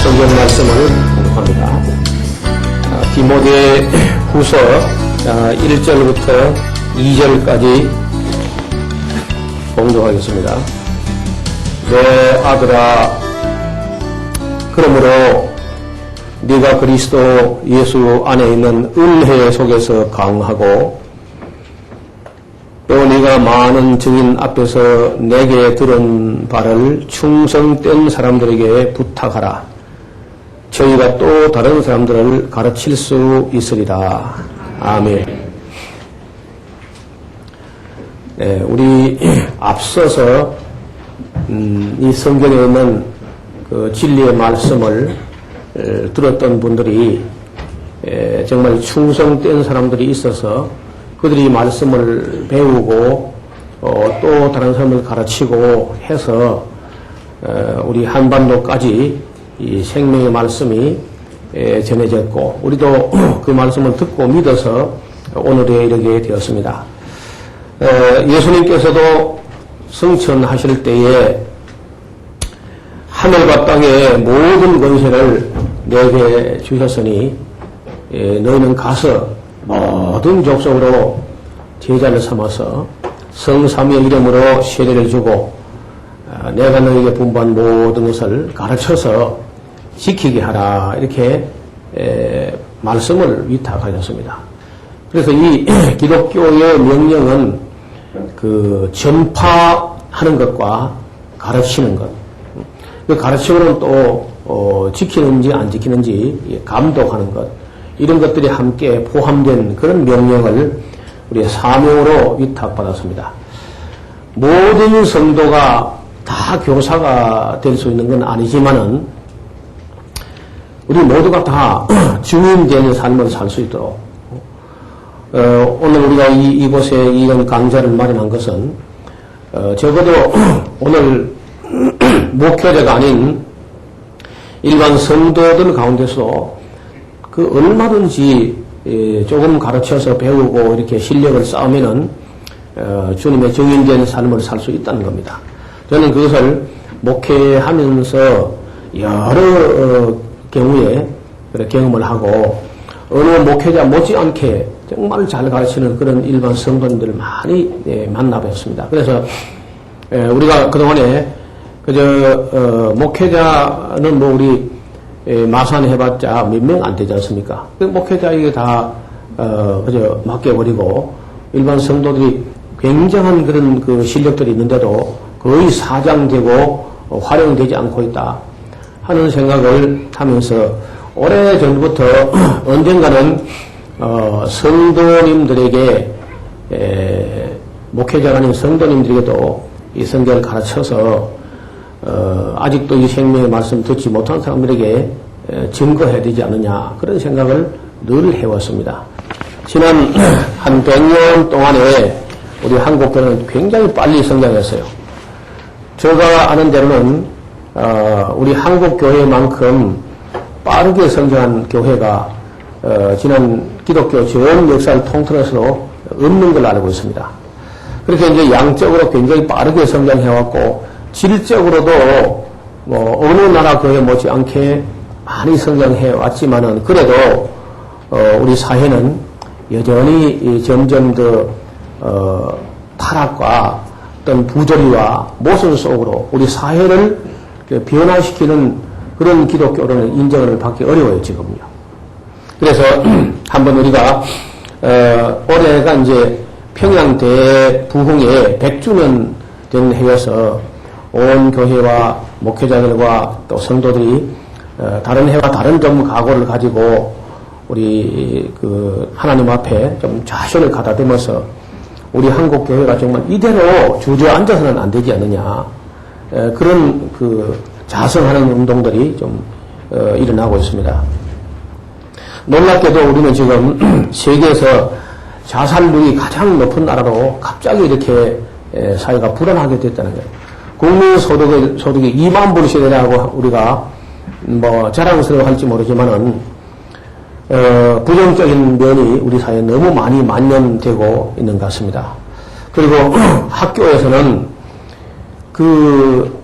성경 말씀을 공독합니다. 디모데 후서 1절부터 2절까지 공독하겠습니다. 내 아들아, 그러므로 네가 그리스도 예수 안에 있는 은혜 속에서 강하고 또 네가 많은 증인 앞에서 내게 들은 바를 충성된 사람들에게 부탁하라. 저희가 또 다른 사람들을 가르칠 수 있으리라. 아멘. 네, 우리 앞서서 이 성경에 있는 그 진리의 말씀을 들었던 분들이 정말 충성된 사람들이 있어서 그들이 말씀을 배우고 또 다른 사람을 가르치고 해서 우리 한반도까지 이 생명의 말씀이 전해졌고 우리도 그 말씀을 듣고 믿어서 오늘에 이르게 되었습니다. 예수님께서도 승천하실 때에 하늘과 땅의 모든 권세를 내게 주셨으니 너희는 가서 모든 족속으로 제자를 삼아서 성삼위의 이름으로 세례를 주고 내가 너희에게 분부한 모든 것을 가르쳐서 지키게 하라, 이렇게 말씀을 위탁하셨습니다. 그래서 이 기독교의 명령은 그 전파하는 것과 가르치는 것, 그 가르치고는 또 지키는지 안 지키는지 감독하는 것, 이런 것들이 함께 포함된 그런 명령을 우리의 사명으로 위탁받았습니다. 모든 성도가 다 교사가 될 수 있는 건 아니지만은 우리 모두가 다 증인되는 삶을 살 수 있도록 오늘 우리가 이곳에 이런 강좌를 마련한 것은 적어도 오늘 목회자가 아닌 일반 성도들 가운데서 그 얼마든지 조금 가르쳐서 배우고 이렇게 실력을 쌓으면은 주님의 증인된 삶을 살 수 있다는 겁니다. 저는 그것을 목회하면서 여러 경우에 경험을 하고 어느 목회자 못지않게 정말 잘 가르치는 그런 일반 성도님들을 많이 만나뵀습니다. 그래서 우리가 그동안에 그저 목회자는 뭐 우리 마산 해봤자 몇 명 안 되지 않습니까? 그 목회자에게 다 그저 맡겨버리고 일반 성도들이 굉장한 그런 그 실력들이 있는데도 거의 사장되고 활용되지 않고 있다 하는 생각을 하면서 오래전부터 언젠가는 성도님들에게 목회자가 아닌 성도님들에게도 이 성경을 가르쳐서 아직도 이 생명의 말씀 듣지 못한 사람들에게 증거해야 되지 않느냐, 그런 생각을 늘 해왔습니다. 지난 한 100년 동안에 우리 한국교회는 굉장히 빨리 성장했어요. 제가 아는 대로는 우리 한국교회만큼 빠르게 성장한 교회가 지난 기독교 전 역사를 통틀어서 없는 걸로 알고 있습니다. 그렇게 이제 양적으로 굉장히 빠르게 성장해왔고 질적으로도 뭐 어느 나라 교회 못지않게 많이 성장해 왔지만은 그래도 우리 사회는 여전히 점점 더 타락과 어떤 부조리와 모순 속으로 우리 사회를 변화시키는 그런 기독교로는 인정을 받기 어려워요, 지금요. 그래서 한번 우리가 올해가 이제 평양 대부흥의 100주년 된 해여서 온 교회와 목회자들과 또 성도들이 다른 해와 다른 좀 각오를 가지고 우리 그 하나님 앞에 좀 자신을 가다듬어서 우리 한국 교회가 정말 이대로 주저앉아서는 안 되지 않느냐, 그런 그 자성하는 운동들이 좀 일어나고 있습니다. 놀랍게도 우리는 지금 세계에서 자살률이 가장 높은 나라로 갑자기 이렇게 사회가 불안하게 됐다는 거예요. 국민 소득이 2만 불씩 되라고 우리가 뭐 자랑스러워할지 모르지만은 부정적인 면이 우리 사회에 너무 많이 만연되고 있는 것 같습니다. 그리고 학교에서는 그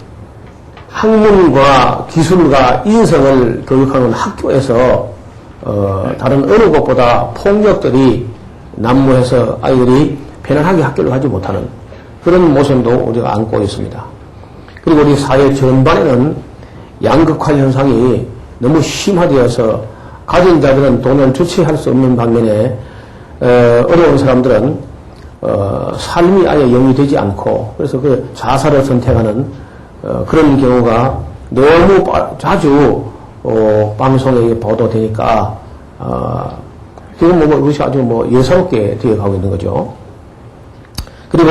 학문과 기술과 인성을 교육하는 학교에서 다른 어느 곳보다 폭력들이 난무해서 아이들이 편안하게 학교를 가지 못하는 그런 모습도 우리가 안고 있습니다. 그리고 우리 사회 전반에는 양극화 현상이 너무 심화되어서 가진 자들은 돈을 주체할 수 없는 반면에 어려운 사람들은 삶이 아예 영위되지 않고 그래서 그 자살을 선택하는 그런 경우가 너무 자주 방송에 보도되니까 지금 이것이 아주 예사롭게 되어가고 있는 거죠. 그리고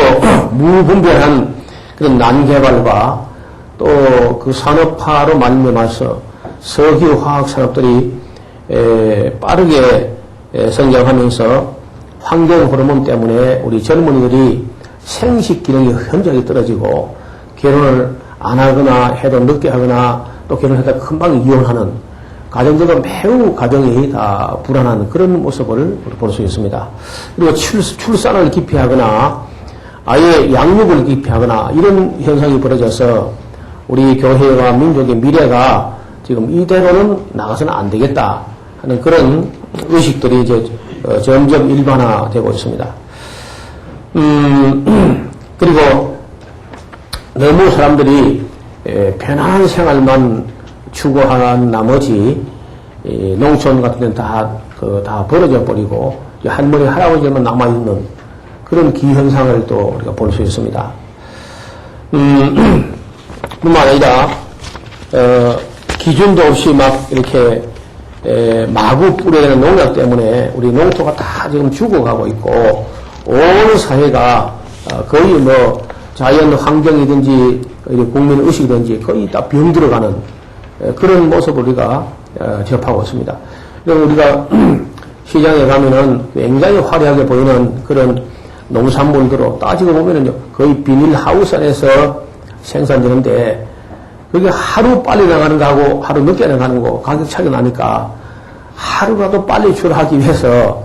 무분별한 그런 난개발과 또 그 산업화로 말미암아서 석유화학 산업들이 빠르게 성장하면서 환경 호르몬 때문에 우리 젊은이들이 생식 기능이 현저하게 떨어지고 결혼을 안 하거나 해도 늦게 하거나 또 결혼하다 금방 이혼하는 가정들도 매우 가정이 다 불안한 그런 모습을 볼 수 있습니다. 그리고 출산을 기피하거나 아예 양육을 기피하거나 이런 현상이 벌어져서 우리 교회와 민족의 미래가 지금 이대로는 나가서는 안 되겠다 하는 그런 의식들이 이제 점점 일반화되고 있습니다. 그리고 너무 사람들이 편안한 생활만 추구하는 나머지 농촌 같은 데는 다 벌어져 버리고 할머니 할아버지만 남아있는 그런 기현상을 또 우리가 볼 수 있습니다. 뿐만 아니라 기준도 없이 막 이렇게 마구 뿌려내는 농약 때문에 우리 농토가 다 지금 죽어가고 있고 온 사회가 거의 자연 환경이든지 국민 의식이든지 거의 다 병들어가는 그런 모습을 우리가 접하고 있습니다. 그리고 우리가 시장에 가면은 굉장히 화려하게 보이는 그런 농산물들로 따지고 보면은요 거의 비닐하우스 안에서 생산되는데 그게 하루 빨리 나가는 거하고 하루 늦게 나가는 거 가격 차이가 나니까 하루라도 빨리 출하하기 위해서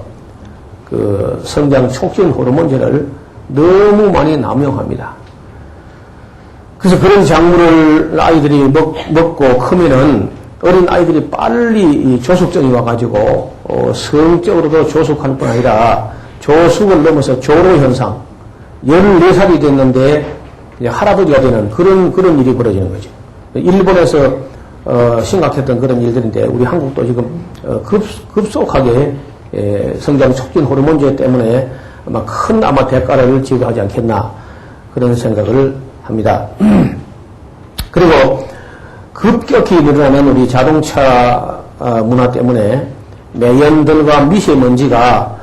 그 성장 촉진 호르몬제를 너무 많이 남용합니다. 그래서 그런 작물을 아이들이 먹고 크면은 어린 아이들이 빨리 조숙증이 와가지고 성적으로도 조숙할 뿐 아니라 조숙을 넘어서 조로 현상 14살이 됐는데 할아버지가 되는 그런 일이 벌어지는 거죠. 일본에서 심각했던 그런 일들인데 우리 한국도 지금 급속하게 성장 촉진 호르몬제 때문에 아마 대가를 지불하지 않겠나 그런 생각을 합니다. 그리고 급격히 늘어나는 우리 자동차 문화 때문에 매연들과 미세먼지가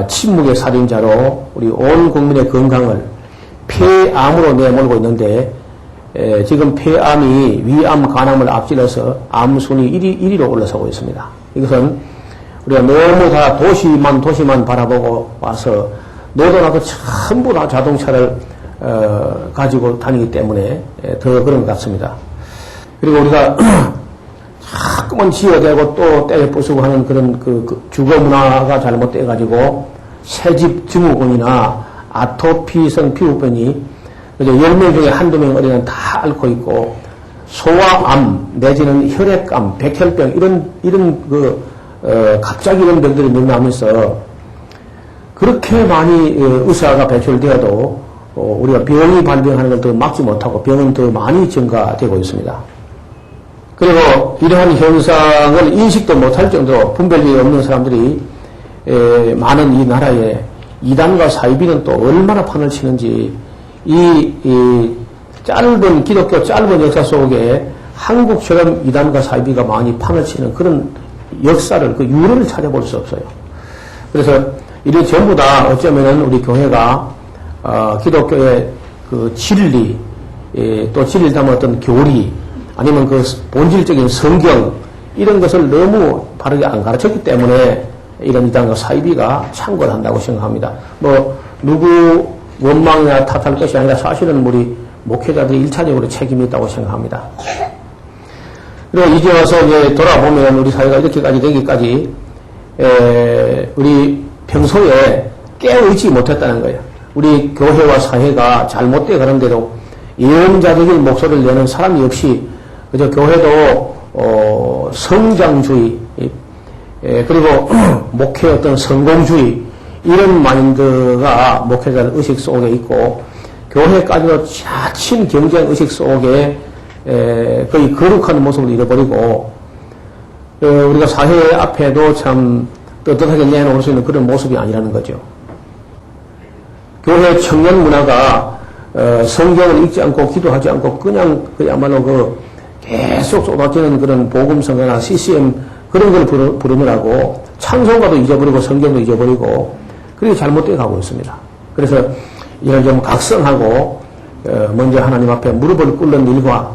침묵의 살인자로 우리 온 국민의 건강을 폐암으로 내몰고 있는데 지금 폐암이 위암, 간암을 앞질러서 암 순위 1위로 올라서고 있습니다. 이것은 우리가 너무 다 도시만 바라보고 와서 너도나도 전부 다 자동차를 가지고 다니기 때문에 더 그런 것 같습니다. 그리고 우리가 자꾸만 지어대고 또 때려 부수고 하는 그런 그 주거 문화가 잘못돼가지고 새집 증후군이나 아토피성 피부병이 10명 중에 한두 명 어린이는 다 앓고 있고 소아암 내지는 혈액암, 백혈병 이런 갑자기 이런 병들이 늘어나면서 그렇게 많이 의사가 배출되어도 우리가 병이 발병하는 걸 더 막지 못하고 병은 더 많이 증가되고 있습니다. 그리고 이러한 현상을 인식도 못할 정도로 분별력이 없는 사람들이 많은 이 나라에 이단과 사이비는 또 얼마나 판을 치는지 이 짧은 기독교 짧은 역사 속에 한국처럼 이단과 사이비가 많이 판을 치는 그런 역사를 그 유래를 찾아볼 수 없어요. 그래서 이게 전부 다 어쩌면은 우리 교회가 기독교의 그 진리 또 진리를 담은 어떤 교리 아니면 그 본질적인 성경 이런 것을 너무 바르게 안 가르쳤기 때문에 이런 이단과 사이비가 창궐 한다고 생각합니다. 누구 원망이나 탓할 것이 아니라 사실은 우리 목회자들이 1차적으로 책임이 있다고 생각합니다. 그리고 이제 와서 돌아보면 우리 사회가 이렇게까지 되기까지 우리 평소에 깨어있지 못했다는 거예요. 우리 교회와 사회가 잘못되어 가는데도 예언자적인 목소리를 내는 사람이 없이 그저 교회도 성장주의 그리고 목회 어떤 성공주의 이런 마인드가 목회자의 의식 속에 있고 교회까지도 자친 경쟁 의식 속에 거의 거룩한 모습을 잃어버리고 우리가 사회 앞에도 참 떳떳하게 내놓을 수 있는 그런 모습이 아니라는 거죠. 교회 청년 문화가 성경을 읽지 않고 기도하지 않고 그냥 그야말로 계속 쏟아지는 그런 복음성가나 CCM 그런 걸 부르느라고 찬송가도 잊어버리고 성경도 잊어버리고 그렇게 잘못되어 가고 있습니다. 그래서 이걸 좀 각성하고 먼저 하나님 앞에 무릎을 꿇는 일과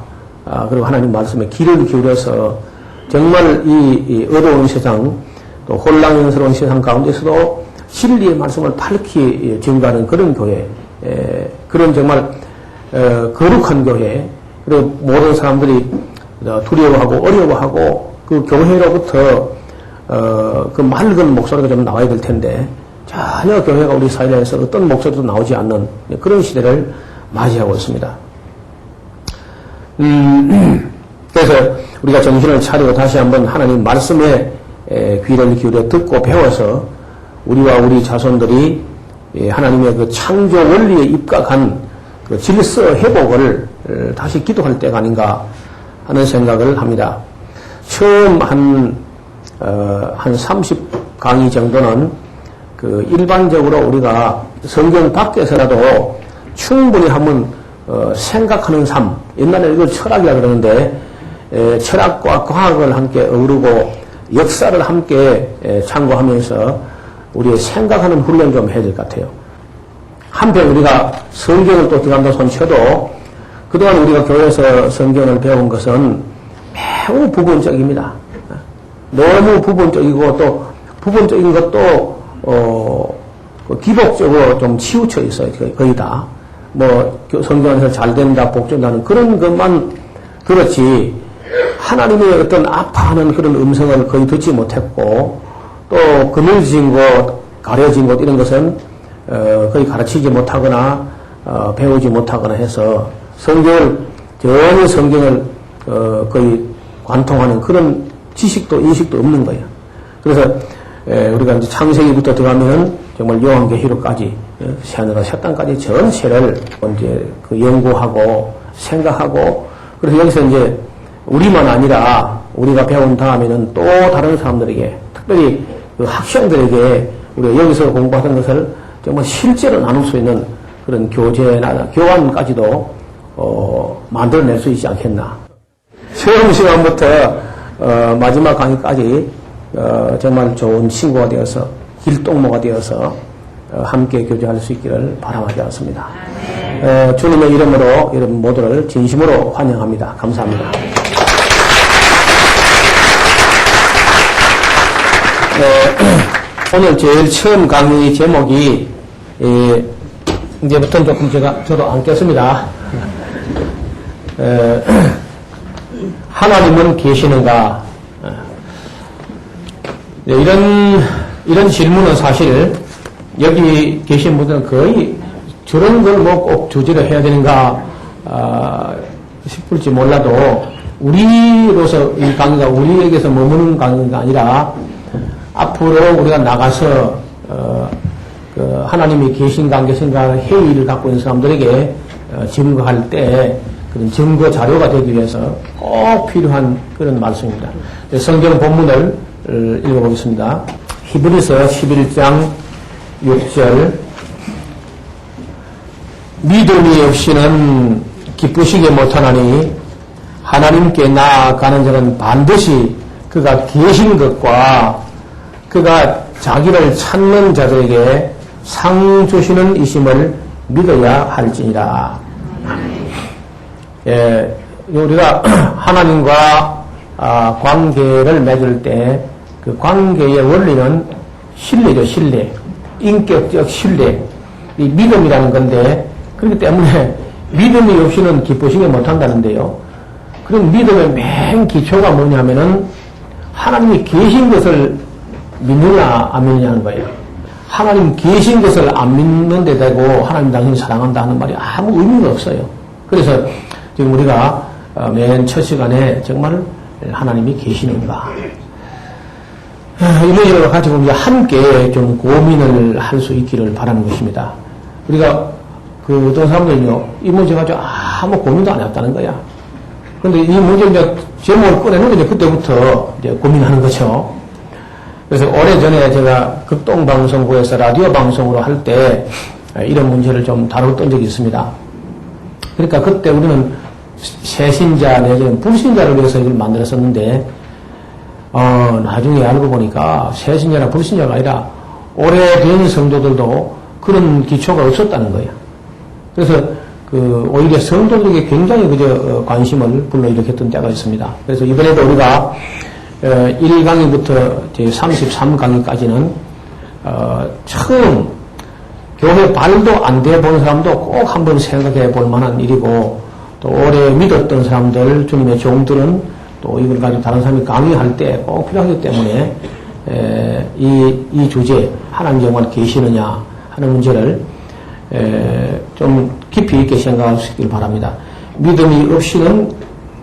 그리고 하나님 말씀에 귀를 기울여서 정말 이 어두운 세상 또 혼란스러운 세상 가운데서도 진리의 말씀을 밝히 증거하는 그런 교회 그런 정말 거룩한 교회 그리고 모든 사람들이 두려워하고 어려워하고 그 교회로부터 그 맑은 목소리가 좀 나와야 될 텐데 전혀 교회가 우리 사회 내에서 어떤 목소리도 나오지 않는 그런 시대를 맞이하고 있습니다. 그래서 우리가 정신을 차리고 다시 한번 하나님 말씀에 귀를 기울여 듣고 배워서 우리와 우리 자손들이 하나님의 그 창조 원리에 입각한 그 질서 회복을 다시 기도할 때가 아닌가 하는 생각을 합니다. 처음 한 30강의 정도는 그 일반적으로 우리가 성경 밖에서라도 충분히 한번 생각하는 삶, 옛날에 이걸 철학이라 그러는데 철학과 과학을 함께 어우르고 역사를 함께 참고하면서 우리의 생각하는 훈련 좀 해야 될 것 같아요. 한편 우리가 성경을 또 들어간다 손쳐도 그동안 우리가 교회에서 성경을 배운 것은 매우 부분적입니다. 너무 부분적이고 또 부분적인 것도 기복적으로 좀 치우쳐 있어요. 거의 다. 뭐 성경에서 잘 된다, 복종다는 그런 것만 그렇지 하나님의 어떤 아파하는 그런 음성을 거의 듣지 못했고 또 그늘진 곳, 가려진 곳 이런 것은 거의 가르치지 못하거나 배우지 못하거나 해서 전혀 성경을 거의 관통하는 그런 지식도 인식도 없는 거예요. 그래서 우리가 이제 창세기부터 들어가면 정말 요한계시록까지 새하늘과 새 땅까지 전체를 이제 그 연구하고 생각하고 그래서 여기서 이제 우리만 아니라 우리가 배운 다음에는 또 다른 사람들에게 특별히 그 학생들에게 우리가 여기서 공부하던 것을 정말 실제로 나눌 수 있는 그런 교제나 교환까지도 만들어낼 수 있지 않겠나. 처음 시간부터 마지막 강의까지 정말 좋은 친구가 되어서 길동무가 되어서 함께 교제할 수 있기를 바람하지 않습니다. 주님의 이름으로 여러분 모두를 진심으로 환영합니다. 감사합니다. 오늘 제일 처음 강의 제목이 이제부터는 조금 저도 안겠습니다. 하나님은 계시는가? 이런 질문은 사실 여기 계신 분들은 거의 저런 걸 뭐 꼭 주제를 해야 되는가 싶을지 몰라도 우리로서 이 강의가 우리에게서 머무는 강의가 아니라 앞으로 우리가 나가서 그 하나님이 계신가 안 계신가 회의를 갖고 있는 사람들에게 증거할 때 그런 증거 자료가 되기 위해서 꼭 필요한 그런 말씀입니다. 성경 본문을 읽어보겠습니다. 히브리서 11장 6절 믿음이 없이는 기쁘시게 못하나니 하나님께 나아가는 자는 반드시 그가 계신 것과 그가 자기를 찾는 자들에게 상 주시는 이심을 믿어야 할지니라. 우리가 하나님과 관계를 맺을 때 그 관계의 원리는 신뢰죠, 신뢰. 인격적 신뢰. 이 믿음이라는 건데, 그렇기 때문에 믿음이 없이는 기쁘시게 못한다는데요. 그럼 믿음의 맨 기초가 뭐냐면은 하나님이 계신 것을 믿느냐 안 믿느냐 하는 거예요. 하나님 계신 것을 안 믿는 데 대고 하나님 당신을 사랑한다 하는 말이 아무 의미가 없어요. 그래서 지금 우리가 맨 첫 시간에 정말 하나님이 계시는가. 이 문제를 가지고 이제 함께 좀 고민을 할 수 있기를 바라는 것입니다. 우리가 어떤 사람들은요, 이 문제 가지고 아무 고민도 안 했다는 거야. 근데 이 문제 이제 제목을 꺼내는 게 그때부터 이제 고민하는 거죠. 그래서 오래전에 제가 극동방송국에서 라디오 방송으로 할 때 이런 문제를 좀 다뤘던 적이 있습니다. 그러니까 그때 우리는 새신자 내지는 불신자를 위해서 이걸 만들었었는데, 나중에 알고 보니까 새신자나 불신자가 아니라 오래된 성도들도 그런 기초가 없었다는 거예요. 그래서 오히려 성도들에게 굉장히 관심을 불러일으켰던 때가 있습니다. 그래서 이번에도 우리가 1강의부터 33강의까지는 처음 교회 발도 안 돼 본 사람도 꼭 한번 생각해 볼 만한 일이고, 또 오래 믿었던 사람들, 주님의 종들은 또 이걸 가지고 다른 사람이 강의할 때 꼭 필요하기 때문에 이 주제, 하나님 정말 계시느냐 하는 문제를 좀 깊이 있게 생각하시길 바랍니다. 믿음이 없이는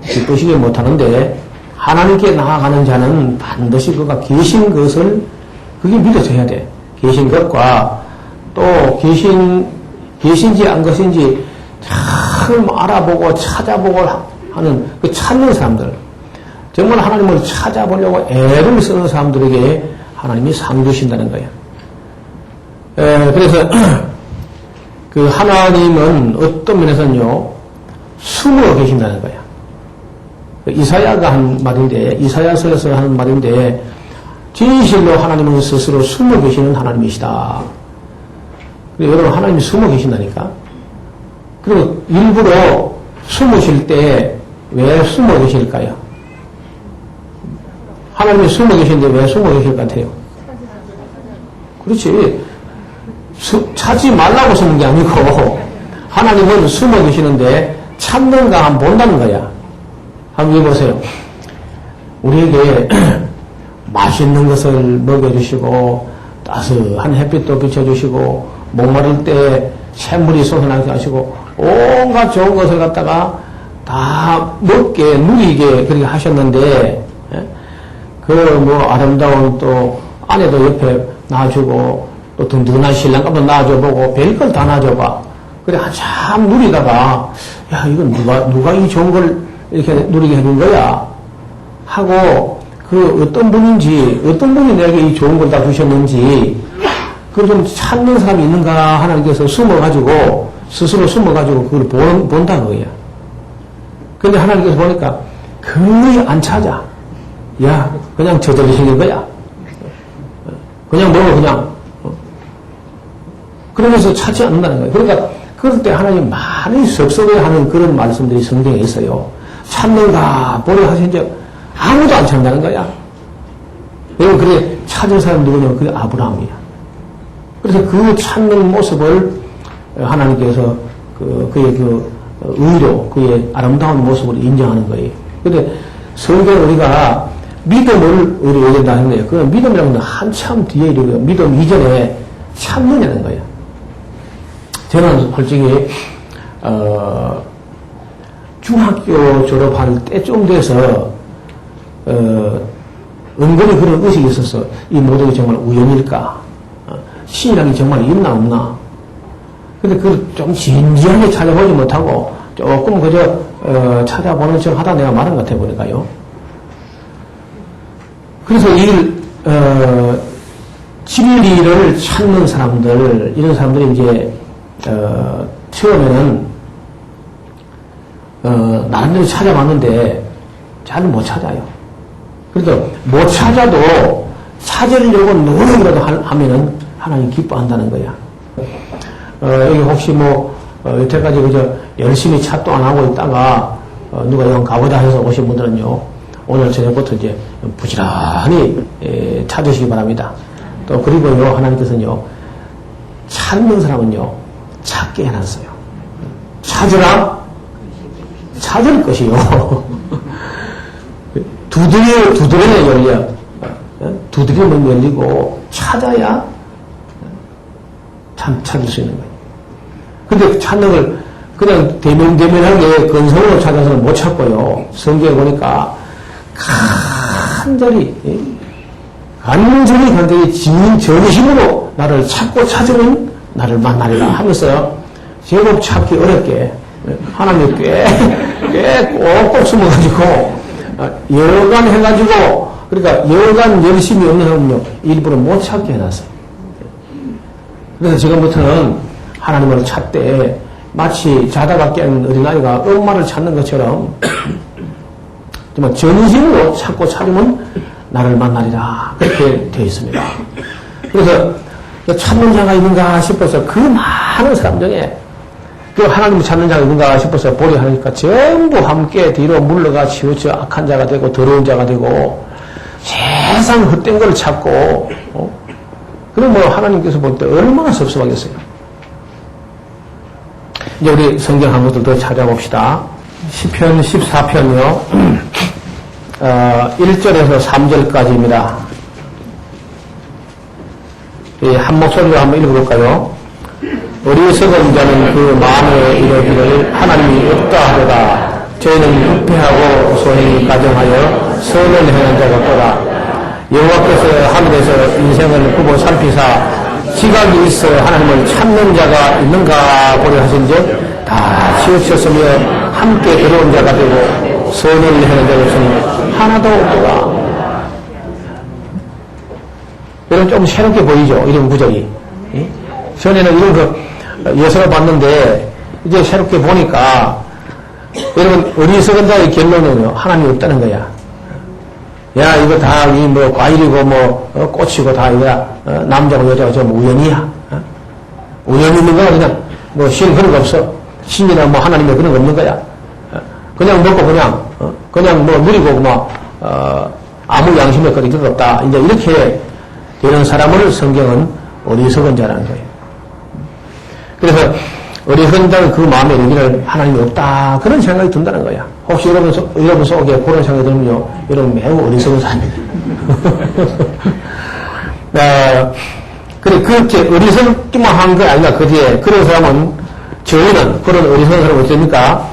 기쁘시지 못하는데, 하나님께 나아가는 자는 반드시 그가 계신 것을 그게 믿어져야 돼. 계신 것과 또 계신지 안 것인지 참 알아보고 찾아보고 하는 그 찾는 사람들, 정말 하나님을 찾아보려고 애를 쓰는 사람들에게 하나님이 상 주신다는 거예요. 그래서 그 하나님은 어떤 면에서는요, 숨어 계신다는 거예요. 이사야가 한 말인데, 이사야서에서 하는 말인데, 진실로 하나님은 스스로 숨어 계시는 하나님이시다. 여러분, 하나님이 숨어 계신다니까? 그리고 일부러 숨으실 때 왜 숨어 계실까요? 하나님이 숨어 계신데 왜 숨어 계실 것 같아요? 그렇지. 찾지 말라고 숨는 게 아니고, 하나님은 숨어 계시는데 찾는가 한번 본다는 거야. 한번 해보세요. 우리에게 맛있는 것을 먹여주시고, 따스한 햇빛도 비춰주시고, 목마를 때 샘물이 솟아나게 하시고, 온갖 좋은 것을 갖다가 다 먹게, 누리게 그렇게 하셨는데, 아름다운 또 아내도 옆에 놔주고, 또 든든한 신랑감도 놔줘보고, 별걸 다 놔줘봐. 그래, 한참 누리다가, 야, 이건 누가 이 좋은 걸 이렇게 누리게 해준 거야? 하고, 어떤 분이 내게 이 좋은 걸 다 주셨는지, 그걸 좀 찾는 사람이 있는가 하나님께서 스스로 숨어가지고 그걸 본다는 거야. 근데 하나님께서 보니까 거의 안 찾아. 야, 그냥 저절로 생긴 거야. 그냥 먹어, 그냥. 그러면서 찾지 않는다는 거예요. 그러니까 그럴 때 하나님 많이 섭섭해하는 그런 말씀들이 성경에 있어요. 찾는가 보려 하신 적 아무도 안 찾는다는 거야. 여러분, 그래 찾은 사람 누구냐면 그게 아브라함이야. 그래서 그 찾는 모습을 하나님께서 그의 의로, 그의 아름다운 모습을 인정하는 거예요. 근데 성경 우리가 믿음을 우리 얘기한다 하는 거예요. 그 믿음이라는 건 한참 뒤에 이르고요. 믿음 이전에 찾느냐는 거예요. 저는 솔직히 중학교 졸업할 때쯤 돼서 은근히 그런 의식이 있었어. 이 모든 게 정말 우연일까? 신이라는 게 정말 있나 없나? 근데 그걸 좀 진지하게 찾아보지 못하고 조금 그저 찾아보는 척 하다 내가 말한 것 같아 보니까요. 그래서 진리를 찾는 사람들, 이런 사람들이 이제 처음에는 나름대로 찾아봤는데 잘 못 찾아요. 그래도 못 찾아도 찾으려고 노력이라도 하면은 하나님 기뻐한다는 거야. 여기 혹시 여태까지 그저 열심히 찾도 안 하고 있다가 누가 영 가보자 해서 오신 분들은요, 오늘 저녁부터 이제 부지런히 찾으시기 바랍니다. 또 그리고요, 하나님께서는요, 찾는 사람은요, 찾게 해놨어요. 찾으라, 찾을 것이요. 두드려야 열려. 두드리면 열리고, 찾아야 참 찾을 수 있는 거예요. 근데 찾는 걸, 그냥 대면대면하게 근성으로 찾아서는 못 찾고요. 성경에 보니까 간절히 진심으로 나를 찾고 찾으면 나를 만나리라 하면서 제법 찾기 어렵게 하나님 꽤 꼭꼭 숨어가지고 여간 해가지고 그러니까 여간 열심히 없는 사람은요 일부러 못 찾게 해놨어요. 그래서 지금부터는 하나님을 찾되 마치 자다가 깬 어린아이가 엄마를 찾는 것처럼 정말 전심으로 찾고 찾으면 나를 만나리라 그렇게 되어 있습니다. 그래서 찾는 자가 있는가 싶어서 그 많은 사람 중에 그 하나님을 찾는 자가 있는가 싶어서 보려 하니까 전부 함께 뒤로 물러가 치우쳐 악한 자가 되고 더러운 자가 되고 세상 헛된 걸 찾고 그럼 뭐 하나님께서 볼 때 얼마나 섭섭하겠어요. 이제 우리 성경 한 구절 더 찾아봅시다. 시편 14편이요. 1절에서 3절까지입니다. 한 목소리로 한번 읽어볼까요? 어리석은 자는 그 마음에 이르기를 하나님이 없다 하도다. 저희는 부패하고 소행이 가정하여 선을 행한 자가 없도다. 여호와께서 하늘에서 인생을 굽어 살피사 지각이 있어 하나님을 찾는 자가 있는가 보려 하신즉 다 치우쳤으며 함께 들어온 자가 되고 선을 행한 자가 없으니 하나도 없도다. 여러분 좀 새롭게 보이죠? 이런 구절이. 전에는 이런 거 예서를 봤는데 이제 새롭게 보니까 여러분 어리석은 자의 결론은요 하나님이 없다는 거야. 야 이거 다 이 뭐 과일이고 뭐 꽃이고 다 이거야. 남자고 여자고 좀 우연이야. 우연이 있는 거야. 그냥 뭐 신 그런 거 없어. 신이나 뭐 하나님의 그런 거 없는 거야. 그냥 먹고 그냥 뭐 누리고 뭐 아무 양심의 거리 그런 거 없다. 이제 이렇게 되는 사람을 성경은 어리석은 자라는 거예요. 그래서 어리석은 자는 그 마음에 이르기를 하나님이 없다. 그런 생각이 든다는 거야. 혹시 여러분 속에 그런 생각이 들면요, 여러분 매우 어리석은 사람이에요. 그래, 그렇게 어리석기만 한 거 아니라 그 뒤에 그런 사람은 저희는 그런 어리석은 사람은 어떻습니까?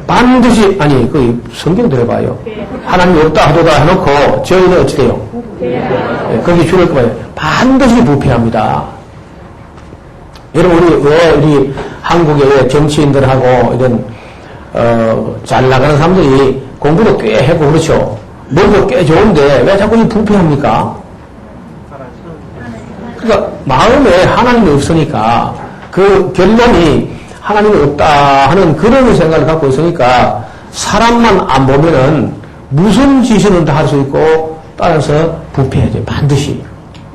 반드시, 아니, 그 성경 들어봐요. 하나님이 없다 하도다 해놓고 저희는 어찌 돼요? 거기 줄을 거예요. 반드시 부패합니다. 여러분, 우리 한국의 왜 정치인들하고 이런, 잘 나가는 사람들이 공부도 꽤 하고 그렇죠. 뭘도 꽤 좋은데 왜 자꾸 부패합니까? 그러니까 마음에 하나님이 없으니까 그 결론이 하나님이 없다 하는 그런 생각을 갖고 있으니까 사람만 안 보면은 무슨 짓이든 다 할 수 있고 따라서 부패해야죠. 반드시.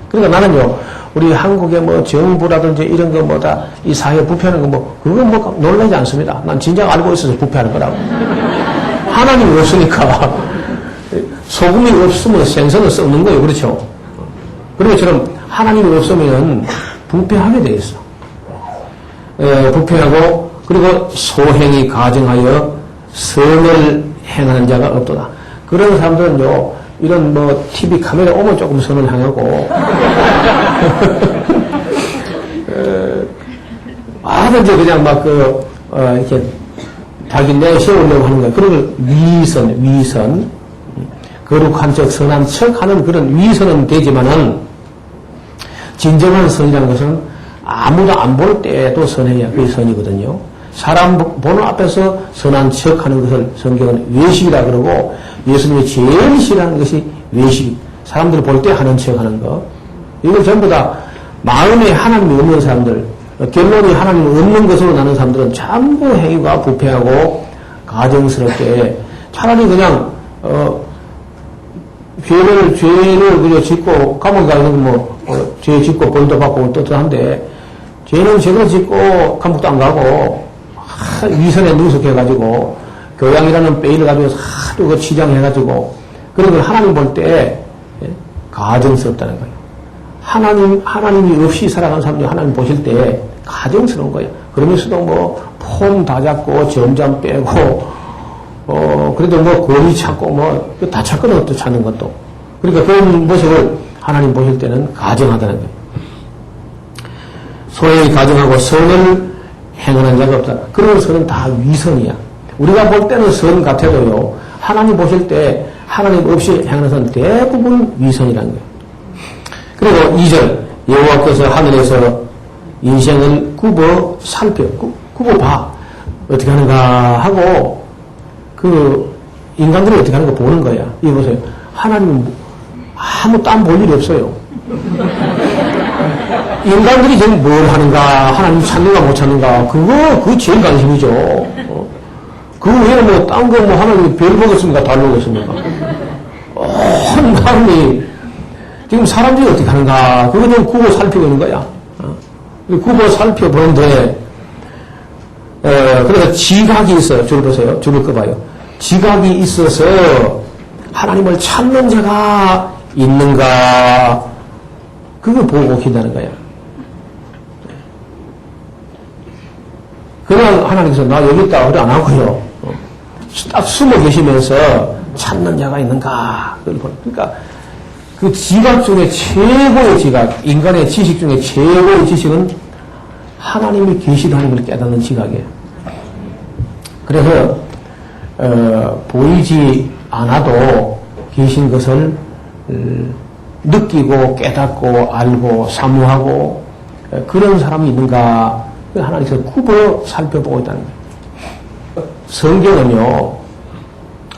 그러니까 나는요, 우리 한국의 뭐 정부라든지 이런 거 뭐다 이 사회 부패하는 거 뭐 그건 뭐 놀라지 않습니다. 난 진작 알고 있어서 부패하는 거라고. 하나님이 없으니까 소금이 없으면 생선을 썩는 거예요. 그렇죠? 그런 것처럼 하나님이 없으면 부패하게 돼 있어. 부패하고 그리고 소행이 가정하여 선을 행하는 자가 없도다. 그런 사람들은요, 이런 뭐 TV 카메라 오면 조금 선을 향하고 아든지 그냥 막 이렇게 자기 내세우려고 하는 거예요. 그런 걸 위선 거룩한 척 선한 척 하는 그런 위선은 되지만은 진정한 선이라는 것은 아무도 안 볼 때도 선해야 그게 선이거든요. 사람 보는 앞에서 선한 척 하는 것을 성경은 외식이라 그러고 예수님이 제일 싫어하는 것이 외식. 사람들 볼 때 하는 척 하는 거. 이걸 전부 다 마음에 하나님이 없는 사람들, 결론이 하나님이 없는 것으로 나는 사람들은 전부 행위가 부패하고 가정스럽게 차라리 그냥, 죄를 그저 짓고 감옥에 가는 죄 짓고 벌도 받고 떳떳한데 죄는 죄를 짓고 감옥도 안 가고 위선에 누석해가지고 교양이라는 베일을 가지고 하도 그 치장해가지고 그런 걸 하나님 볼 때 가정스럽다는 거예요. 하나님이 없이 살아가는 사람들 하나님 보실 때 가정스러운 거예요. 그러면서도 뭐 폼 다 잡고 점점 빼고 그래도 뭐 권위 찾고 뭐 다 찾거든 또 찾는 것도. 그러니까 그런 모습을 하나님 보실 때는 가정하다는 거예요. 소행이 가정하고 선을 행하는 자가 없다. 그런 선은 다 위선이야. 우리가 볼 때는 선 같아도요, 하나님 보실 때 하나님 없이 행하는 선은 대부분 위선이라는 거예요. 그리고 2절, 여호와께서 하늘에서 인생을 굽어 살펴, 굽어 봐. 어떻게 하는가 하고, 인간들이 어떻게 하는 거 보는 거야. 이거 보세요. 하나님은 아무 딴 볼 일이 없어요. 인간들이 지금 뭘 하는가, 하나님 찾는가 못 찾는가, 그거 제일 관심이죠. 그 외에는 뭐, 딴 거 뭐 하나님이 별 보겠습니까? 달 보겠습니까? 하나님이 지금 사람들이 어떻게 하는가, 그거 좀 굽어 살피고 있는 거야. 굽어 살펴보는데, 그래서 지각이 있어요. 줄 보세요. 줄을 꺼봐요. 지각이 있어서 하나님을 찾는 자가 있는가, 그걸 보고 계신다는 거야. 그냥 하나님께서 나 여기 있다, 그래 안 하고요. 딱 숨어 계시면서 찾는 자가 있는가, 그걸 보는. 그러니까 그 지각 중에 최고의 지각, 인간의 지식 중에 최고의 지식은 하나님이 계시다는 걸 깨닫는 지각이에요. 그래서 보이지 않아도 계신 것을 느끼고 깨닫고 알고 사모하고 그런 사람이 있는가, 하나님께서 굽어 살펴보고 있다는 거예요. 성경은요,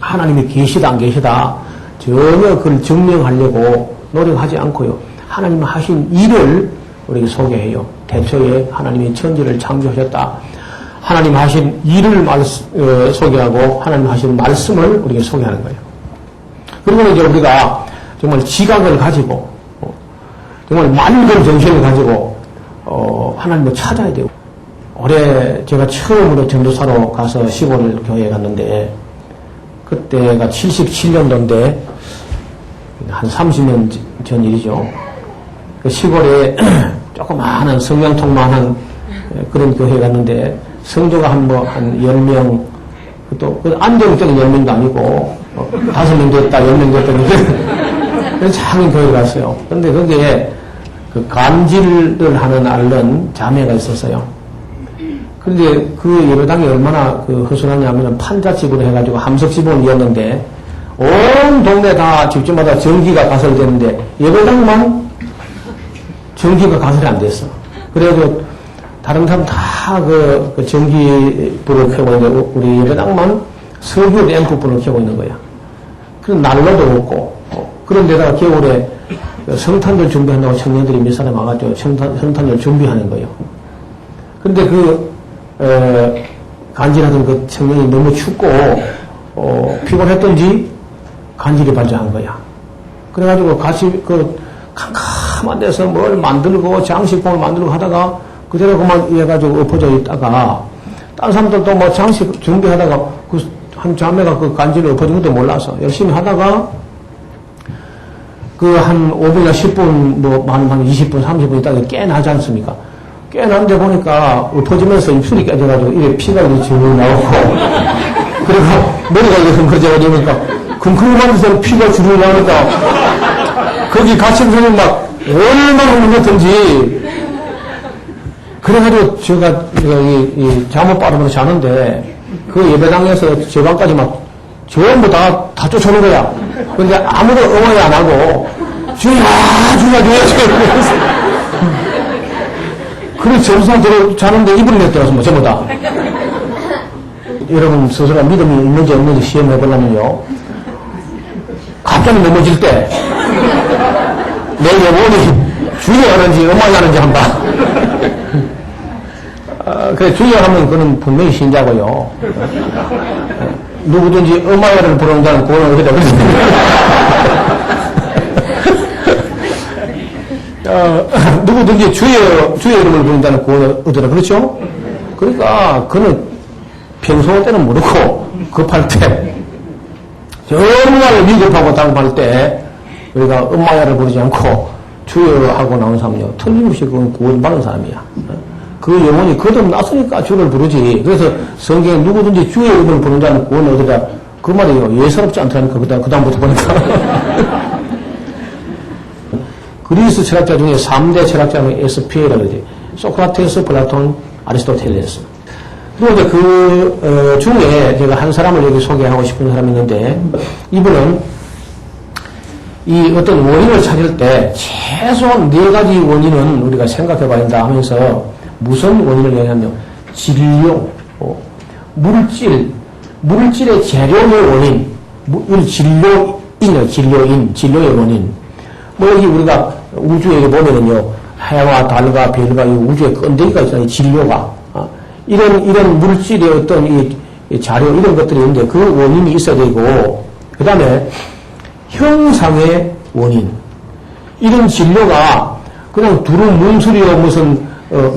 하나님이 계시다 안 계시다 전혀 그걸 증명하려고 노력하지 않고요, 하나님 하신 일을 우리에게 소개해요. 태초에 하나님이 천지를 창조하셨다, 하나님 하신 일을 소개하고 하나님 하신 말씀을 우리에게 소개하는 거예요. 그리고 이제 우리가 정말 지각을 가지고 정말 맑은 정신을 가지고 하나님을 찾아야 돼요. 올해 제가 처음으로 전도사로 가서 시골 교회에 갔는데, 그때가 77년도인데 한 30년 전 일이죠. 그 시골에 조그마한 성냥통만한 그런 교회에 갔는데, 성도가 한 10명, 또 안정적인 10명도 아니고 5명 됐다, 10명 됐다, 그런 작은 교회에 갔어요. 그런데 거기에 그 간질을 하는 앓는 자매가 있었어요. 근데 그 예배당이 얼마나 허술하냐면 판잣집으로 해가지고 함석지붕이었는데 온 동네 다 집집마다 전기가 가설되는데 예배당만 전기가 가설이 안 됐어. 그래가지고 다른 사람 다 그 전기불을 켜고 있는데 우리 예배당만 석유 램프불을 켜고 있는 거야. 그런 난로도 없고, 그런 데다가 겨울에 성탄절 준비한다고 청년들이 몇 사람 와가지고 성탄절 준비하는 거예요. 근데 간질하던 그 청년이 너무 춥고, 피곤했던지 간질이 발작한 거야. 그래가지고 같이 캄캄한 데서 뭘 만들고 장식품을 만들고 하다가 그대로 그만 해가지고 엎어져 있다가, 다른 사람들도 뭐 장식 준비하다가 한 자매가 그 간질을 엎어진 것도 몰라서 열심히 하다가 한 5분이나 10분, 한 20분, 30분 있다가 깨나지 않습니까? 깨났는데 보니까 엎어지면서 입술이 깨져가지고 이래 피가 이렇게 쭉 나오고, 그리고 머리가 이렇게 헝클어져가지고 쿵쿵한 데서 피가 쭉 나오니까 거기 갇힌 사람이 막 얼마나 울었던지. 그래가지고 제가 잠옷 빨으면서 자는데 그 예배당에서 제 방까지 막 전부 다 쫓아오는 거야. 근데 아무도 응원이 안 하고 주야 그래서 점수상 자는데 이불이 냈더라고 전부 다. 여러분 스스로 믿음이 있는지 없는지 시험해보려면요, 갑자기 넘어질 때 내 영혼이 주여 하는지 음악이 하는지 한번 봐. 그래, 주여 하면 그는 분명히 신자고요. 누구든지 음악을 부르는 자는 구원을 얻으라 그랬습니다. 누구든지 주의 이름을 부르는 자는 구원을 얻으라, 그렇죠? 그러니까 그는 평소 때는 모르고 급할 때, 정말 위급하고 당할 때 우리가 음악야를 부르지 않고 주여 하고 나온 사람은요, 틀림없이 그건 구원받은 사람이야. 그 영혼이 거듭났으니까 주를 부르지. 그래서 성경에 누구든지 주의 이름을 부르는 자는 구원을 얻으라, 그 말이에요. 예사롭지 않다니까, 그다음부터 보니까. 그리스 철학자 중에 3대 철학자는 SPA라고 그러지. 소크라테스, 플라톤, 아리스토텔레스. 그리고 이제 그 중에 제가 한 사람을 여기 소개하고 싶은 사람이 있는데, 이분은 이 어떤 원인을 찾을 때 최소한 4가지 원인은 우리가 생각해 봐야 된다 하면서, 무슨 원인을 얘기하냐면 진료, 물질의 재료의 원인, 진료의 원인. 뭐 여기 우리가 우주에 보면은요, 해와 달과 별과 이 우주에 건더기가 있잖아요, 진료가. 이런 물질의 어떤 이 자료, 이런 것들이 있는데 그 원인이 있어야 되고, 그 다음에 형상의 원인. 이런 진료가 그냥 두루 문술이요, 무슨,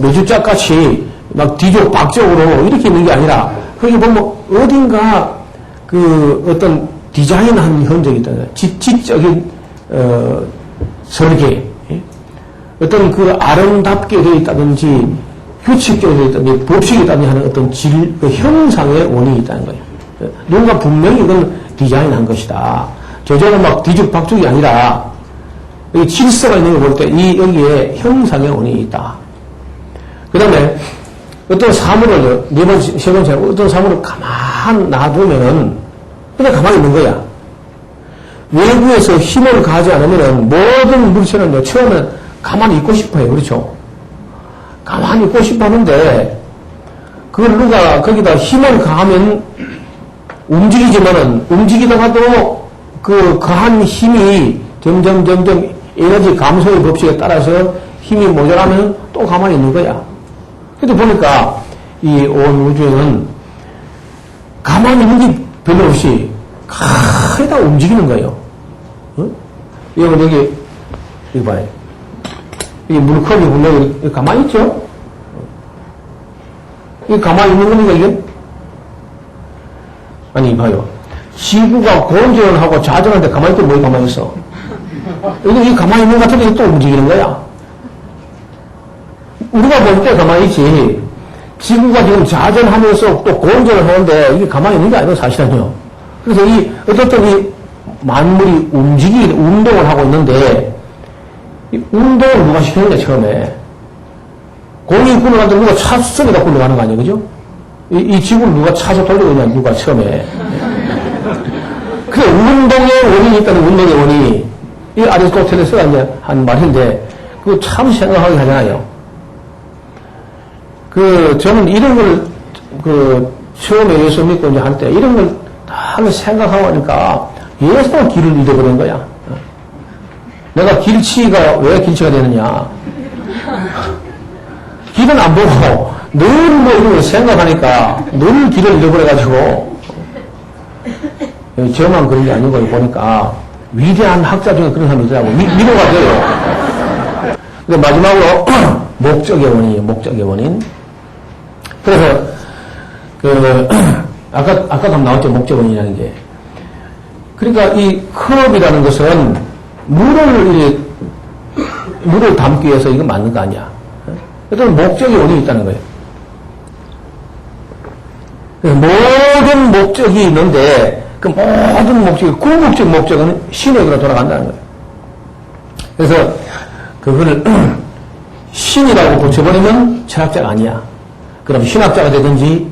매주짝 같이 막 뒤죽박죽으로 이렇게 있는 게 아니라, 거기 보면 어딘가 그 어떤 디자인한 흔적이 있다. 지적인, 설계. 어떤 그 아름답게 되어 있다든지, 규칙적으로 되어 있다든지, 법칙이 있다든지 하는 어떤 그 형상의 원인이 있다는 거예요. 누군가 분명히 이건 디자인한 것이다. 저절로 막 뒤죽박죽이 아니라, 여기 질서가 있는 걸 볼 때, 여기에 형상의 원인이 있다. 그 다음에, 어떤 사물을, 4번째, 3번째, 어떤 사물을 가만 놔두면은, 그냥 가만히 있는 거야. 외부에서 힘을 가하지 않으면은, 모든 물체는요, 처음에는 가만히 있고 싶어요. 그렇죠? 가만히 있고 싶어 하는데, 그걸 누가 거기다 힘을 가하면 움직이지만은, 움직이다가도 그 가한 힘이 점점 에너지 감소의 법칙에 따라서 힘이 모자라면 또 가만히 있는 거야. 그래도 보니까 이 온 우주에는 가만히 있는 게 별로 없이 거의 다 움직이는 거예요. 응? 여기 봐요. 이 물컵이 분명히 가만히 있죠? 이게 가만히 있는 겁니까, 이게? 아니, 봐요. 지구가 공전하고 자전하는데 가만히 있고 뭐 가만히 있어? 이게 가만히 있는 것 같은데 또 움직이는 거야. 우리가 볼 때 가만히 있지. 지구가 지금 자전하면서 또 공전을 하는데 이게 가만히 있는 게 아니고 사실은요. 그래서 어쨌든 이 만물이 운동을 하고 있는데, 이 운동을 누가 시켰는데, 처음에. 공이 굴러가는데 누가 차성에다 굴러가는 거 아니에요, 그죠? 이 지구를 누가 차서 돌리고 있냐, 누가 처음에. 그래, 운동의 원인이 있다는 운동의 원인이, 이 아리스토텔레스가 이제 한 말인데, 그거 참 생각하게 하잖아요. 저는 이런 걸, 처음에 예수 믿고 이제 할 때, 이런 걸 다 생각하고 하니까, 예수가 길을 잃어버린 거야. 내가 왜 길치가 되느냐. 길은 안 보고, 늘 뭐 이런 걸 생각하니까, 늘 길을 잃어버려가지고, 저만 그런 게 아닌 걸 보니까, 위대한 학자 중에 그런 사람이 있더라고. 위로가 돼요. 근데 마지막으로, 목적의 원인. 그래서, 아까도 한번 나왔죠. 목적의 원인이라는 게. 그러니까 이 컵이라는 것은 물을 담기 위해서 이거 맞는 거 아니야. 어떤 목적의 원인이 있다는 거예요. 모든 목적이 있는데, 그 모든 목적이, 궁극적 목적은 신에게로 돌아간다는 거예요. 그래서, 그거를 신이라고 붙여버리면 철학자가 아니야. 그럼 신학자가 되든지,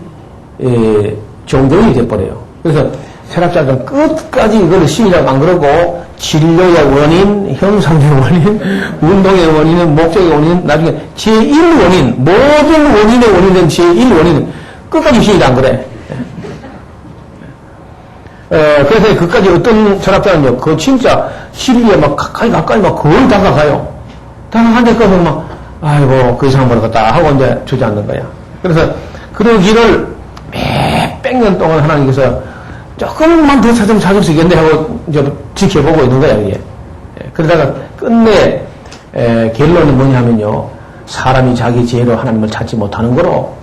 종교인이 돼버려요. 그래서 철학자들은 끝까지 이걸 신이라고 안 그러고, 진료의 원인, 형상의 원인, 운동의 원인은, 목적의 원인, 나중에 제1원인, 모든 원인의 원인은 제1원인은 끝까지 신이라 안 그래. 그래서 그까지 어떤 철학자는요, 그 진짜 진리에 막 가까이 막 거의 다가가요. 다가가는데 그러면 막, 아이고, 그 이상 모르겠다 하고 이제 주저앉는 거야. 그래서 그러기를 몇백 년 동안 하나님께서 조금만 더 찾을 수 있겠네 하고 이제 지켜보고 있는 거야, 이게. 그러다가 끝내, 결론은 뭐냐 하면요, 사람이 자기 죄로 하나님을 찾지 못하는 거로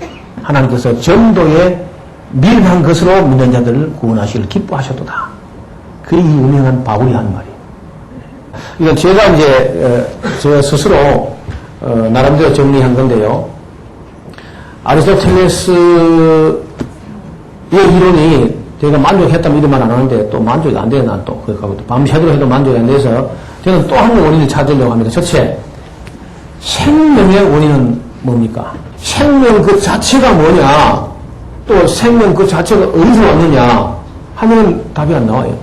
하나님께서 전도에 미련한 것으로 믿는 자들을 구원하시기를 기뻐하셨도다. 그 유명한 바울이 한 말이에요. 이건 제가 이제, 제 스스로, 나름대로 정리한 건데요. 아리스토텔레스의 이론이 제가 만족했다면 이런 말 안 하는데 또 만족이 안 돼요, 난 또. 그래서 밤새도록 해도 만족이 안 돼서 저는 또 한 원인을 찾으려고 합니다. 첫째, 생명의 원인은 뭡니까? 생명 그 자체가 뭐냐, 또 생명 그 자체가 어디서 왔느냐 하면 답이 안 나와요.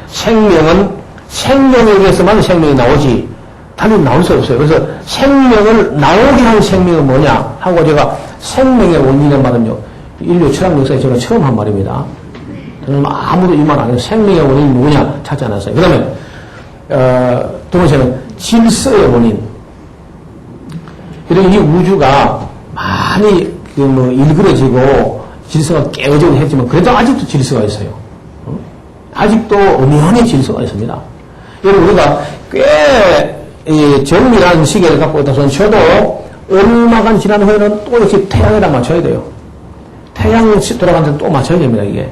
생명은 생명에게서만 생명이 나오지 달리 나올 수 없어요. 그래서 생명을 나오게 한 생명은 뭐냐 하고 제가 생명의 원인의 말은요, 인류 철학 역사에 제가 처음 한 말입니다. 저는 아무도 이 말 안 해요. 생명의 원인이 누구냐 찾지 않았어요. 그 다음에 두 번째는 질서의 원인. 이런 이 우주가 많이 일그러지고 질서가 깨어지고 했지만 그래도 아직도 질서가 있어요. 아직도 엄연히 질서가 있습니다. 여러분, 우리가 꽤 정밀한 시계를 갖고 있다 손 쳐도 얼마간 지난 후에는 또 역시 태양에다 맞춰야 돼요. 태양 돌아가는 데는 또 맞춰야 됩니다, 이게.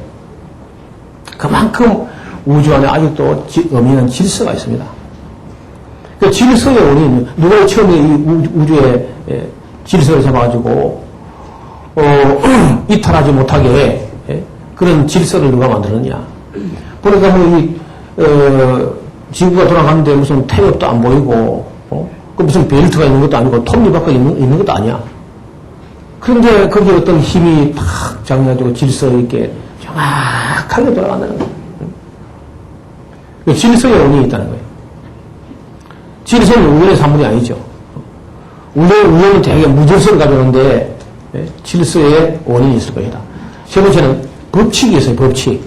그만큼 우주 안에 아직도 엄연한 질서가 있습니다. 그 질서의 원인, 누가 처음에 이 우주의 질서를 잡아가지고, 이탈하지 못하게, 그런 질서를 누가 만들었냐. 그러니까 지구가 돌아가는데 무슨 태엽도 안 보이고, 그 무슨 벨트가 있는 것도 아니고, 톱니바퀴가 있는 것도 아니야. 그런데 거기에 어떤 힘이 팍 작용해가지고 질서 있게 정확하게 돌아간다는 거예요. 질서의 원인이 있다는 거예요. 질서는 우연의 산물이 아니죠. 우연은 되게 무질서를 가져오는데, 질서의 원인이 있을 것이다. 세 번째는 법칙이 있어요, 법칙.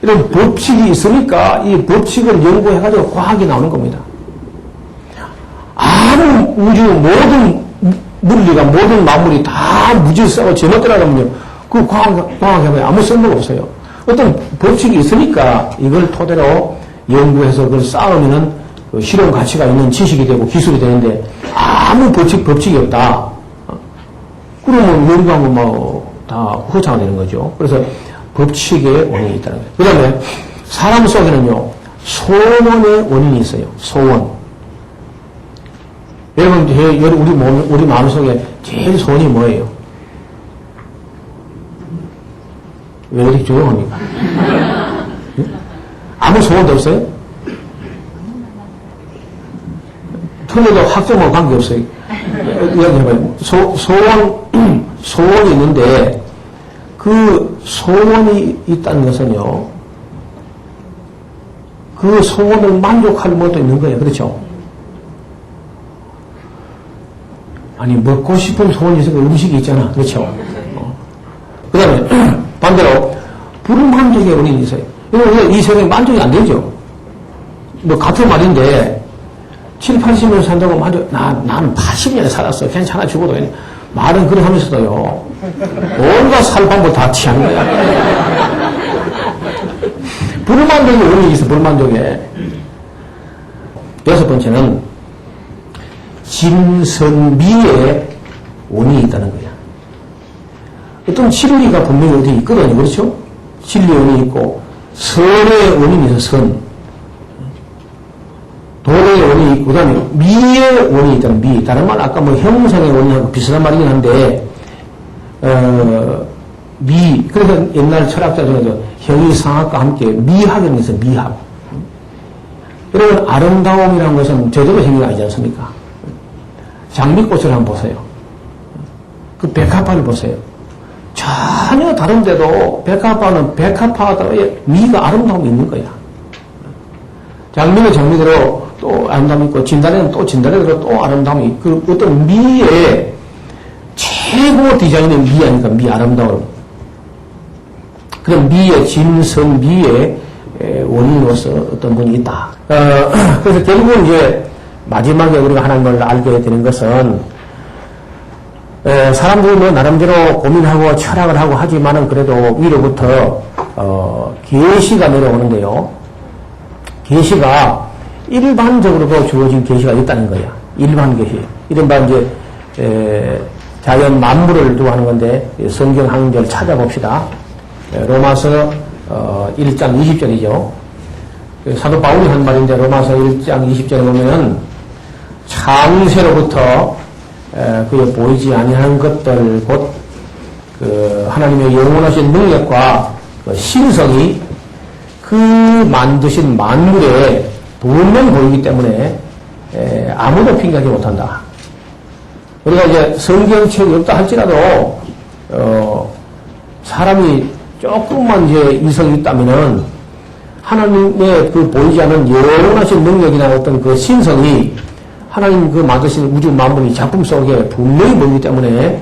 이런 법칙이 있으니까 이 법칙을 연구해가지고 과학이 나오는 겁니다. 아무 우주 모든 물리가, 모든 만물이 다 무질서하고 제멋대로 하면요, 그 과학해봐야 아무 쓸모가 없어요. 어떤 법칙이 있으니까 이걸 토대로 연구해서 그걸 쌓으면은 그 실용 가치가 있는 지식이 되고 기술이 되는데 아무 법칙이 없다. 그러면 연구하면 다 허창이 되는 거죠. 그래서 법칙의 원인이 있다는 거예요. 그 다음에 사람 속에는요, 소원의 원인이 있어요. 소원. 여러분, 우리 마음속에 제일 소원이 뭐예요? 왜 이렇게 조용합니까? 아무 소원도 없어요? 틀려도 학점하고 관계없어요. 이야기해봐요. 소원이 있는데, 그 소원이 있다는 것은요, 그 소원을 만족할 것도 있는 거예요. 그렇죠? 아니, 먹고 싶은 소원이 있으니까 음식이 있잖아. 그렇죠? 그 다음에, 반대로, 불만족의 원인이 있어요. 이 세상에 만족이 안 되죠. 같은 말인데, 7, 80년 산다고 난 80년에 살았어. 괜찮아, 죽어도. 말은 그래 하면서도요, 온갖 살방법 다 취하는 거야. 불만족의 원인이 있어, 불만족에. 여섯 번째는, 진선미의 원인이 있다는 거야. 어떤 진리가 분명히 어디 있거든요. 그렇죠? 진리의 원인이 있고, 선의 원인이 있어, 선. 도의 원인이 있고, 그 다음에 미의 원인이 있다는 미. 다른 말, 아까 형성의 원인하고 비슷한 말이긴 한데, 미. 그래서 옛날 철학자 중에도 형이상학과 함께 미학이라는 것은 미학. 여러분, 아름다움이라는 것은 제대로 생긴 게 아니지 않습니까? 장미꽃을 한번 보세요. 그 백합화를 보세요. 전혀 다른데도 백합화는 백합화의 미가 아름다움이 있는 거야. 장미는 장미대로 또 아름다움이 있고, 진달래는 또 진달래대로 또 아름다움이 있고, 그 어떤 미의 최고 디자인의 미 아닙니까? 미 아름다움. 그런 미의, 진선 미의 원인으로서 어떤 분이 있다. 그래서 결국은 이제 마지막에 우리가 하나님을 알게 되는 것은, 사람들이 나름대로 고민하고 철학을 하고 하지만은 그래도 위로부터, 계시가 내려오는데요. 계시가 일반적으로도 주어진 계시가 있다는 거야. 일반 계시. 이른바 이제, 자연 만물을 두고 하는 건데, 성경 한 절 찾아봅시다. 로마서, 1장 20절이죠. 사도 바울이 한 말인데, 로마서 1장 20절에 보면, 창세로부터, 그에 보이지 아니하는 것들, 곧, 하나님의 영원하신 능력과 그 신성이 그 만드신 만물에 분명 보이기 때문에 아무도 핑계하지 못한다. 우리가 이제 성경책이 없다 할지라도, 사람이 조금만 이제 이성이 있다면은 하나님의 그 보이지 않은 영원하신 능력이나 어떤 그 신성이 하나님 그 만드신 우주 만물이 작품 속에 분명히 보이기 때문에,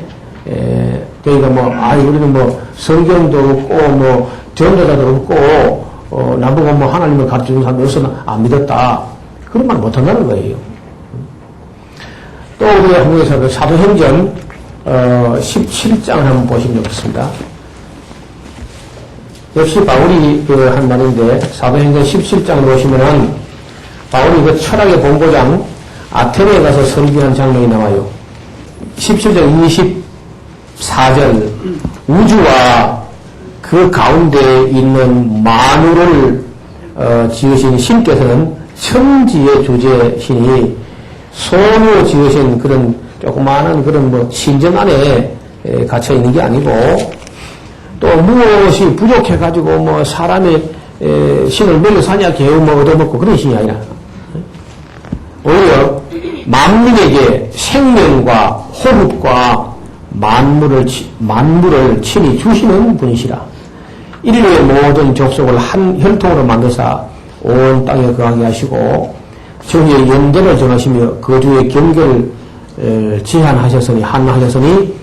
그러니까 뭐, 우리는 뭐 성경도 없고, 뭐, 전도자도 없고, 나보고 뭐 하나님을 가르쳐 주는 사람이 없어서 안 믿었다. 그런 말 못 한다는 거예요. 또 우리가 한국에서 그 사도행전 17장을 한번 보시면 좋겠습니다. 역시 바울이 한 말인데 사도행전 17장을 보시면은 바울이 그 철학의 본고장 아테네에 가서 설교한 장면이 나와요. 17장 24절 우주와 그 가운데 있는 만우를 지으신 신께서는 천지의 주제시니 손으로 지으신 그런 조그마한 그런 뭐 신전 안에 갇혀 있는 게 아니고 또 무엇이 부족해가지고 뭐 사람의 신을 먹여 사냐 개우 뭐 얻어먹고 그런 신이 아니라 오히려 만민에게 생명과 호흡과 만물을 친히 주시는 분이시라. 인류의 모든 족속을 한 혈통으로 만드사 온 땅에 거하게 하시고 정의의 연대를 정하시며 거주의 경계를 제한하셨으니 한하셨으니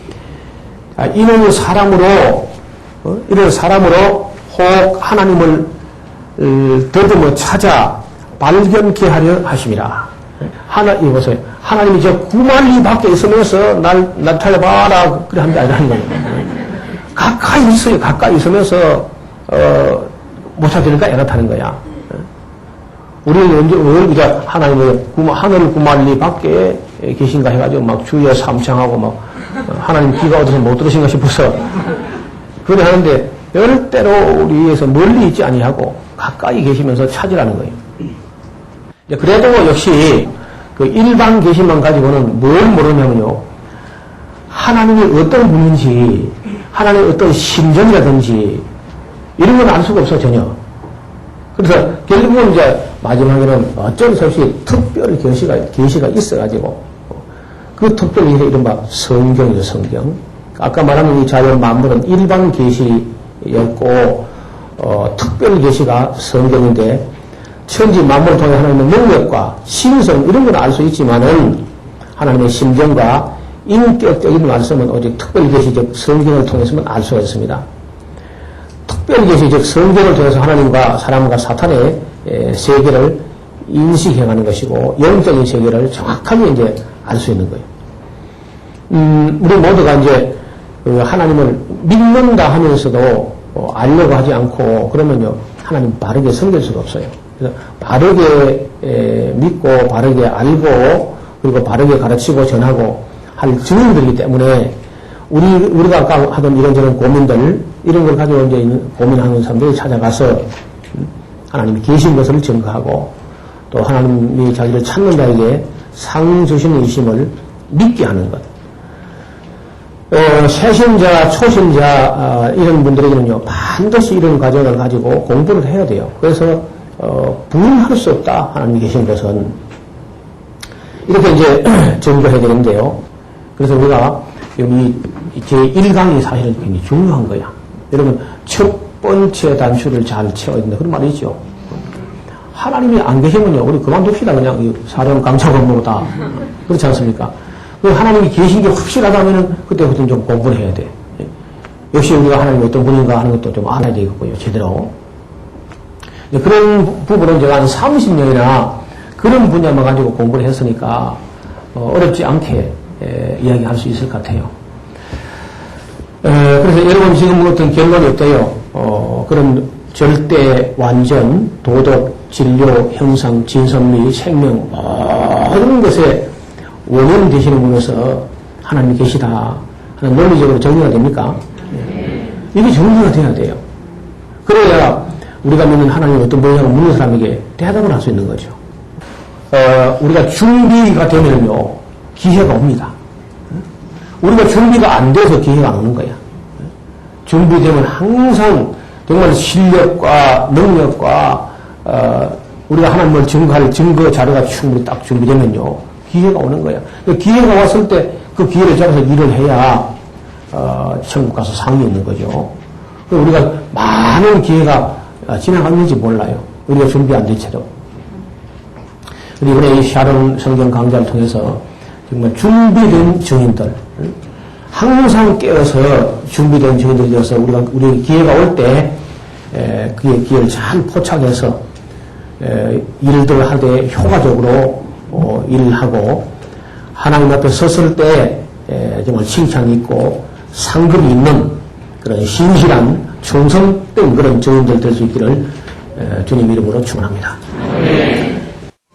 이런 사람으로 혹 하나님을 더듬어 찾아 발견케 하려 하심이라. 이보세요. 하나님이 저 9만 리 밖에 있으면서 날 나타내봐라 그래 하는 게 아니라는 거예요. 가까이 있어요. 가까이 있으면서 못 찾으니까 애같다는 거야. 우리는 언제 하나님의 하늘 9만 리 밖에 계신가 해가지고 막 주여 삼창하고 막 하나님 귀가 어디서 못 들으신가 싶어서 그래 하는데 절대로 우리에서 멀리 있지 아니하고 가까이 계시면서 찾으라는 거예요. 그래도 역시 그 일반 계시만 가지고는 뭘 모르냐면요. 하나님이 어떤 분인지, 하나님의 어떤 심정이라든지, 이런 건 알 수가 없어, 전혀. 그래서 결국은 이제 마지막에는 어쩔 수 없이 특별 계시가 있어가지고, 그 특별 계시가 이른바 성경이죠, 성경. 아까 말한 이 자연 만물은 일반 계시였고, 특별 계시가 성경인데, 천지 만물을 통해 하나님의 능력과 신성 이런 건 알 수 있지만은 하나님의 심정과 인격적인 말씀은 오직 특별 계시적 성경을 통해서만 알 수가 있습니다. 특별 계시적 성경을 통해서 하나님과 사람과 사탄의 세계를 인식해가는 것이고 영적인 세계를 정확하게 이제 알 수 있는 거예요. 우리 모두가 이제 하나님을 믿는다 하면서도 알려고 하지 않고 그러면요 하나님 바르게 섬길 수가 없어요. 그래서 바르게 믿고 바르게 알고 그리고 바르게 가르치고 전하고 할 증인들이기 때문에 우리가 아까 하던 이런저런 고민들 이런 걸 가지고 이제 고민하는 사람들이 찾아가서 하나님이 계신 것을 증거하고 또 하나님이 자기를 찾는 자에게 상 주시는 이심을 믿게 하는 것. 새신자, 초신자 이런 분들에게는요 반드시 이런 과정을 가지고 공부를 해야 돼요. 그래서 부인할 수 없다. 하나님이 계신 것은. 이렇게 이제 증거해야 되는데요. 그래서 우리가 여기 제1강이 사실은 굉장히 중요한 거야. 여러분, 첫 번째 단추를 잘 채워야 된다. 그런 말이 있죠. 하나님이 안 계시면요. 우리 그만둡시다. 그냥 사령 강차건보다. 그렇지 않습니까? 하나님이 계신 게 확실하다면은 그때부터 좀 공부를 해야 돼. 역시 우리가 하나님이 어떤 분인가 하는 것도 좀 알아야 되겠고요. 제대로. 그런 부분은 제가 한 30년이나 그런 분야만 가지고 공부를 했으니까 어렵지 않게 이야기할 수 있을 것 같아요. 그래서 여러분 지금 어떤 결론이 어때요? 그런 절대, 완전, 도덕, 진료, 형상, 진선미, 생명 모든 것에 원형 되시는 분에서 하나님이 계시다 하는 논리적으로 정리가 됩니까? 이게 정리가 돼야 돼요. 그래야 우리가 믿는 하나님이 어떤 분이냐고 묻는 사람에게 대답을 할 수 있는 거죠. 우리가 준비가 되면요, 기회가 옵니다. 우리가 준비가 안 돼서 기회가 안 오는 거야. 준비되면 항상 정말 실력과 능력과, 우리가 하나님을 증거할 증거 자료가 충분히 딱 준비되면요, 기회가 오는 거야. 기회가 왔을 때 그 기회를 잡아서 일을 해야 천국 가서 상이 있는 거죠. 우리가 많은 기회가 지나갔는지 몰라요. 우리가 준비 안 된 채로. 이번에 이 샤론 성경 강좌를 통해서 정말 준비된 증인들, 항상 깨어서 준비된 증인들이 되어서 우리 기회가 올 때 그의 기회를 잘 포착해서 일들 하되 효과적으로 일을 하고 하나님 앞에 섰을 때 정말 칭찬이 있고 상급이 있는 그런 신실한 충성된 그런 증인들 될 수 있기를 주님 이름으로 축원합니다.